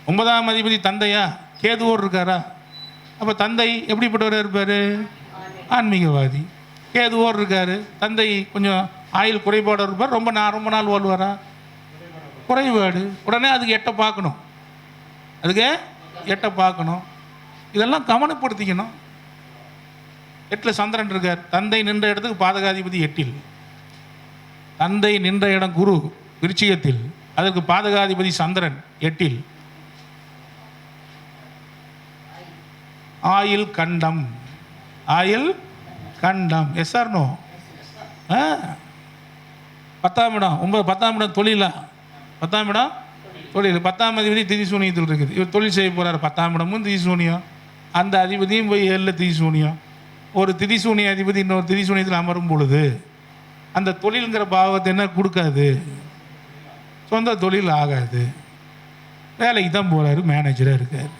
9ஆம் அதிபதி தந்தையா, கேதுவோடு இருக்காரா? அப்போ தந்தை எப்படிப்பட்டவராக இருப்பார்? ஆன்மீகவாதி. கேதுவோடு இருக்கார், தந்தை கொஞ்சம் ஆயுள் குறைபாடு இருப்பார். ரொம்ப நாள் வாழ்வாரா? குறைபாடு. உடனே அதுக்கு எட்ட பார்க்கணும், இதெல்லாம் கவனப்படுத்திக்கணும். 8ல் சந்திரன் இருக்கார், தந்தை நின்ற இடத்துக்கு பாதகாதிபதி 8ல், தந்தை நின்ற இடம் குரு விருச்சிகத்தில், அதற்கு பாதகாதிபதி சந்திரன் 8ல். ஆயில் கண்டம், எஸ் ஆர் நோ? 10ஆம் இடம், 10ஆம் இடம் தொழிலா? 10ஆம் இடம் தொழில். 10ஆம் அதிபதி திதிசூனியத்தில் இருக்குது. இவர் தொழில் செய்ய போகிறார். 10ஆம் இடமும் திதிசூனியம், அந்த அதிபதியும் போய் 7ல் திதிசூனியம். ஒரு திதிசூனிய அதிபதி இன்னொரு திதிசூனியத்தில் அமரும் பொழுது அந்த தொழிலுங்கிற பாவத்தை என்ன கொடுக்காது? சொந்த தொழில் ஆகாது. வேலைக்கு தான் போகிறாரு, மேனேஜராக இருக்கார்.